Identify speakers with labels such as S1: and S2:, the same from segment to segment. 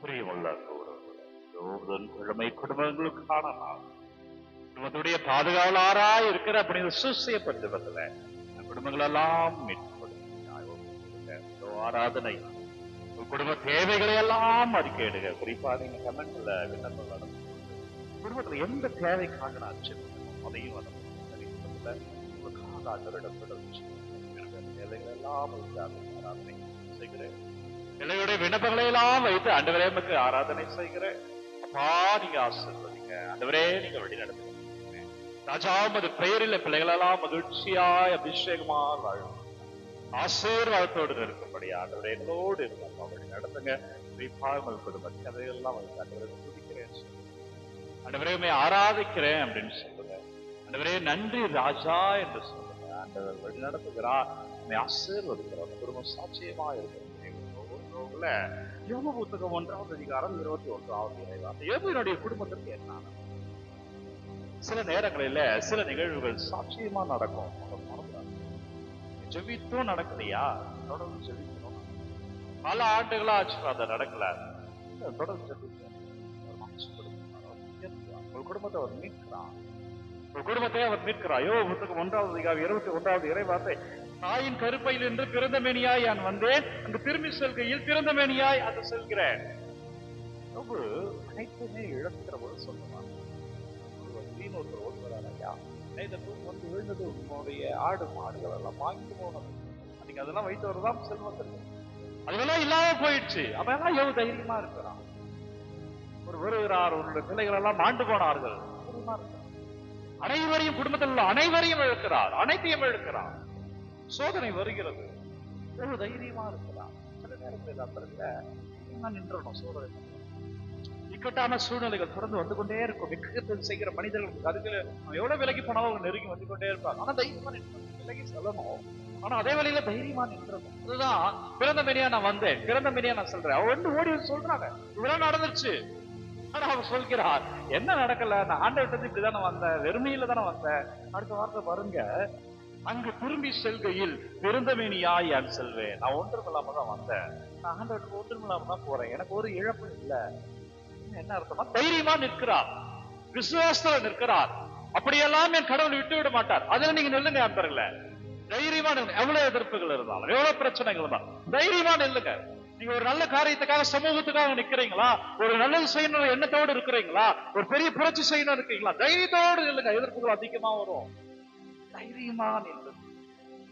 S1: பிரியமுள்ள கிழமை குடும்பங்களுக்கான நாள், குடும்பத்துடைய பாதுகாவலாராய் இருக்கிற அப்படிங்கிற சுசையப்பட்டதுல குடும்பங்கள் எல்லாம் ஆராதனை குடும்ப தேவைகளை எல்லாம் அறிக்கையிடுக. குறிப்பா நீங்க கமெண்ட்ல விண்ணப்பம் குடும்பத்துல எந்த தேவைக்காக நான் அதையும் தேவைகள் எல்லாம் ஆராதனை செய்கிறேன். பிள்ளையுடைய விண்ணப்பங்களை எல்லாம் வைத்து ஆண்டவரே நமக்கு ஆராதனை செய்கிறேன். அப்பா நீங்க ஆசீர்வதிங்க ஆண்டவரே, நீங்க வழி நடத்துங்க. ராஜாமது பெயரில் பிள்ளைகள் எல்லாம் மகிழ்ச்சியாய் அபிஷேகமா வாழும் ஆசீர்வாதத்தோடு இருக்கும்படி ஆண்டவரே எங்களோடு இருக்க வழி நடத்துங்க. குறிப்பாக குடும்ப கதையெல்லாம் வைத்து ஆண்டவரை துதிக்கிறேன், ஆண்டவரே ஆராதிக்கிறேன் அப்படின்னு சொல்லுங்க. ஆண்டவரே நன்றி ராஜா என்று சொல்லுங்க. ஆண்டவர் வழி நடத்துகிறார், ஆசீர்வதிக்கிறார். குடும்பம் சாட்சியமா இருக்கிற யோபு புத்தகம் 1ஆம் அதிகாரம் 21ஆவது இறைவார்த்தை. யோபுவினுடைய குடும்பத்திற்கு என்ன சில நேரங்களில சில நிகழ்வுகள் சாட்சியமா நடக்கும். ஜெபித்தும் நடக்கலையா, தொடர்ந்து ஜெபிக்கணும். பல ஆண்டுகளா ஆச்சு அதை நடக்கல, தொடர்ந்து ஜெபிக்கணும். உங்கள் குடும்பத்தை அவர் மீட்கிறார், உங்கள் குடும்பத்தை அவர் மீட்கிறார். யோபு புத்தகம் 1ஆவது அதிகாரம் 21ஆவது இறைவார்த்தை. தாயின் கருப்பையில் என்று பிறந்த மேனியாய் நான் வந்தேன், அங்கு திரும்பி செல்கையில் பிறந்த மேனியாய் அது செல்கிறேன். அனைத்துமே இழக்கிற போது சொல்லுவாங்க. ஒருத்தர் ஓடுகிறாரையா, வந்து விழுந்தது உன்னுடைய ஆடு மாடுகள் எல்லாம் வாங்கி போனது, அன்னைக்கு அதெல்லாம் வைத்தவர் தான் செல்வத்திற்கு அதெல்லாம் இல்லாம போயிடுச்சு. அவன் எவ்வளவு தைரியமா இருக்கிறான். ஒரு வருகிறார், அவருடைய பிள்ளைகள் எல்லாம் மாண்டு போனார்கள். அனைவரையும் குடும்பத்தில் உள்ள அனைவரையும் இழக்கிறார், அனைத்தையும் இழக்கிறார். சோதனை வருகிறது, எவ்வளவு தைரியமா இருக்கிறான். சில நேரத்தில் நின்றணும். சோதனை இக்கட்டான சூழ்நிலைகள் தொடர்ந்து வந்து கொண்டே இருக்கும். இக்கத்தில் செய்கிற மனிதர்களுக்கு அதுக்கு எவ்வளவு விலகி போனாலும் அவங்க நெருங்கி வந்து கொண்டே இருப்பாங்க. ஆனா தைரியமா நின்று விலகி செல்லணும். ஆனா அதே வழியில தைரியமா நின்றணும். அதுதான் பிறந்த மேனியா நான் வந்தேன், பிறந்த மேனியா நான் சொல்றேன். அவ வந்து ஓடி சொல்றாங்க இவ்வளவு நடந்துருச்சு. ஆனா அவர் சொல்கிறார் என்ன நடக்கல, நான் ஆண்டவர்கிட்ட இப்படிதானே வந்தேன், வெறுமையில தானே வந்தேன். அடுத்த வார்த்தை பாருங்க, அங்கு திரும்பி செல்கையில் பிறந்த மேனியாய் நான் செல்வேன். நான் ஒன்றுமில்லாம தான் வந்தேன், நான் ஆண்டவருக்கு ஒன்றுமில்லாம தான் போறேன், எனக்கு ஒரு இழப்பு இல்லை. என்ன அர்த்தமா? தைரியமா நிற்கிறார், விசுவாசத்துல நிற்கிறார். அப்படியெல்லாம் என் கடவுள் விட்டு விட மாட்டார். அதுல நீங்க நில்லுங்க நண்பர்களே, தைரியமா நில்லுங்க. எவ்வளவு எதிர்ப்புகள் இருந்தாலும், எவ்வளவு பிரச்சனைகள் இருந்தாலும் தைரியமா நில்லுங்க. நீங்க ஒரு நல்ல காரியத்துக்காக சமூகத்துக்காக நிக்கிறீங்களா, ஒரு நல்லது செய்யணும் எண்ணத்தோடு இருக்கிறீங்களா, ஒரு பெரிய புரட்சி செய்யணும் இருக்கீங்களா, தைரியத்தோடு நில்லுங்க. எதிர்ப்புகள் அதிகமா வரும். தைரியமா நில்லுங்க,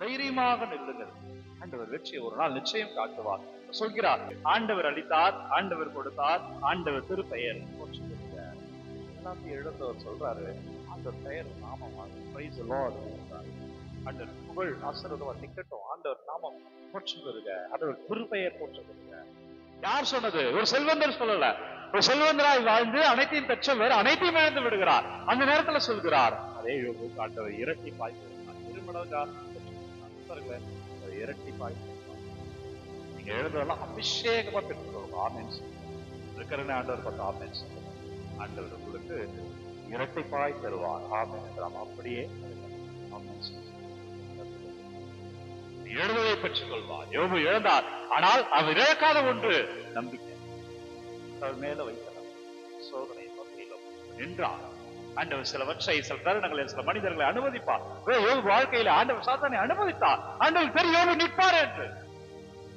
S1: தைரியமாக நில்லுங்க. ஆண்டவர் வெற்றியை ஒரு நாள் நிச்சயம் காட்டுவார். சொல்கிறார், ஆண்டவர் அளித்தார், ஆண்டவர் கொடுத்தார், ஆண்டவர் திருப்பெயர் எல்லாத்தையும் எழுந்தவர் சொல்றாரு, ஆண்டவர் பெயர் நாமமாக ஆண்டவர் புகழ் ஆசீர்வாதமா நிக்கட்டும், ஆண்டவர் நாமம் போற்று பெறுக, ஆண்டவர் திருப்பெயர் போற்று பெறுக. யார் சொன்னது? ஒரு செல்வந்தர் சொல்லல. ஒரு செல்வந்தராய் வாழ்ந்து அனைத்தையும் பெற்றவர் அனைத்தையும் இழந்து விடுகிறார். அந்த நேரத்துல சொல்கிறார், அதே ஆண்டவர் இரட்டி பாய்க்கிறார், இரட்டி பாய்க்கிறார். நீங்க எழுதுறதெல்லாம் அபிஷேகமா பெற்றுக்கொள்ளும். ஆமென் இருக்கிற ஆண்டவர் பார்த்து ஆமென் சொல்லுங்க. ஆண்டவர் உங்களுக்கு இரட்டைப்பாய் தருவார். ஆமென். அப்படியே எழுதுவதை பெற்றுக் கொள்வார். யோபு இழந்தார், ஆனால் அவர் இழக்காத ஒன்று நம்பிக்கை. அவர் மேல வைக்கிறார். சோதனை நின்றார். ஆண்டவர் சிலவற்றை, சில தருணங்களில் சில மனிதர்களை அனுமதிப்பார். யோபு வாழ்க்கையில ஆண்டவர் சாத்தானை அனுமதித்தார். ஆண்டவர் பெரிய யோபு நிற்பார் என்று.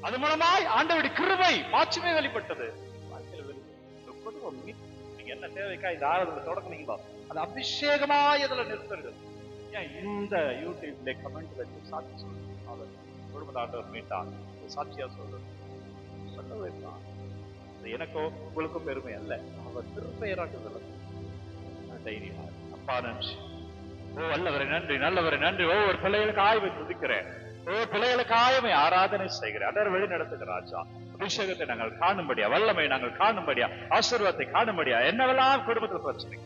S1: அது மூலமாய் ஆண்டவருடைய கிருபை மாட்சிமை வெளிப்பட்டது. நீங்க என்ன தேவைக்கா இந்த ஆராதனை தொடங்குனீங்களோ அது அபிஷேகமாய் இதுல நிறுத்துறது. ஏன் இந்த யூடியூப்ல கமெண்ட் வச்சு சாட்சி சொல்லுங்க, குடும்பத்தை ஆண்டவர் மீட்டான் சாட்சியா சொல்றது சொல்லவேதான். எனக்கோ உங்களுக்கும் பெருமை அல்ல, அவர் திருப்பெயராட்டுதல் தைரியமா. அப்பா நன்றி, ஓ வல்லவரை நன்றி, நல்லவரை நன்றி. ஒவ்வொரு பிள்ளைகளுக்கு ஆய்வை துதிக்கிறேன், பிள்ளைகளுக்கு ஆயமை ஆராதனை செய்கிறேன். அதர் வழி நடத்துகிற ராஜா, அபிஷேகத்தை நாங்கள் காணும்படியா, வல்லமை நாங்கள் காணும்படியா, ஆசீர்வாதத்தை காணும்படியா, என்னவெல்லாம் குடும்பத்தில் பிரச்சனை,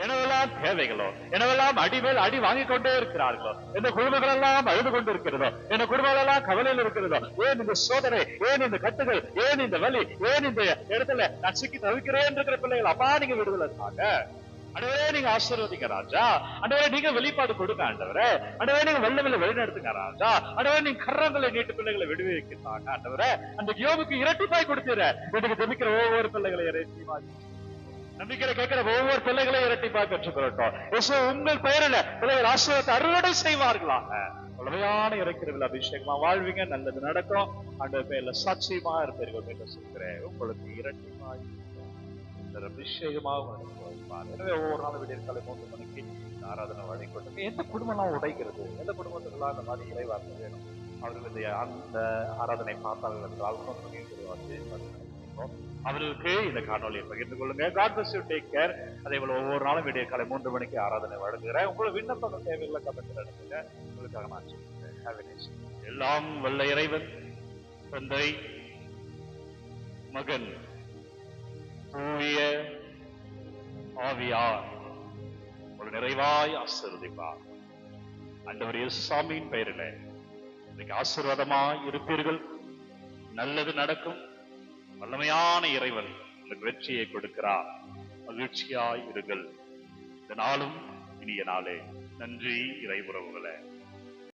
S1: என்னவெல்லாம் தேவைகளோ, என்னவெல்லாம் அடிமேல் அடி வாங்கி கொண்டே இருக்கிறார்களோ, எந்த குடும்பங்கள் எல்லாம் அழுது கொண்டு இருக்கிறதோ, எந்த குடும்பங்கள் எல்லாம் கவலையில் இருக்கிறதோ, ஏன் இந்த சோதனை, ஏன் இந்த கட்டுகள், ஏன் இந்த வலி, ஏன் இந்த இடத்துல நான் சிக்கி தவிக்கிறேன் இருக்கிற பிள்ளைகள் அப்பா நீங்க விடுதலை தாங்க. ஆண்டவரே நீங்க ஆசீர்வதிங்க ராஜா. ஆண்டவரே நீங்க வெளிப்பாடு கொடுங்க ஆண்டவரே. ஆண்டவரே நீங்க வெள்ளவில்லை வழிநடத்துங்க ராஜா. ஆண்டவரே நீங்க கரங்களை நீட்டு பிள்ளைகளை விடுவிக்கிறாங்க ஆண்டவரே. அந்த யோபுக்கு இரட்டிப்பாய் கொடுத்தீர. எனக்கு ஜெபிக்கிற ஒவ்வொரு பிள்ளைகளை இரட்டிப்பாய், நம்பிக்கையில கேட்கிற ஒவ்வொரு பிள்ளைகளையும் இரட்டிப்பாய் பெற்றுக்கொள்ளட்டும். இயேசு உங்கள் பெயரில் பிள்ளைகள் ஆசீர்வாதத்தை அறுவடை செய்வார்களாக. முழுமையான இறைக்கிறவில் அபிஷேகமா வாழ்வீங்க, நல்லது நடக்கும். ஆண்டவர் பேர்ல சாட்சியமா இருப்பீர்கள் என்று சொல்கிறேன். உங்களுக்கு இரட்டிப்பாய் அபிஷேகமாக வைப்பார். எனவே ஒவ்வொரு நாளும் விடியற்காலை 3 மணிக்கு ஆராதனை வழிகொண்டு எந்த குடும்பம்லாம் உடைக்கிறது, எந்த குடும்பத்துக்கெல்லாம் அந்த மாதிரி இறைவார்த்தை வேணும், அவர்களுடைய அந்த ஆராதனை பார்த்தார்கள் என்றால் அவர்களுக்கு இந்த காணொலியை பகிர்ந்து கொள்ளுங்க. God bless you, take care. அதே போல ஒவ்வொரு நாளும் விடியற்காலை 3 மணிக்கு ஆராதனை வழங்குகிறேன். உங்களுக்கு விண்ணப்பங்கள் தேவைகளை கமெண்ட் அனுப்புங்க. உங்களுக்காக நான் சொல்றேன். எல்லாம் வல்ல இறைவன் தந்தை, மகன், தூய ஆவியார் ஒரு நிறைவாய் ஆசீர்வதிப்பார். ஆண்டவர் இயேசுவின் பெயரிலே இன்னைக்கு ஆசீர்வாதமாய் இருப்பீர்கள். நல்லது நடக்கும். வல்லமையான இறைவன் உங்களுக்கு வெற்றியை கொடுக்கிறார். மகிழ்ச்சியாய் இருங்கள். இந்த நாளும் இனிய நாளே. நன்றி இறை உறவுகளே.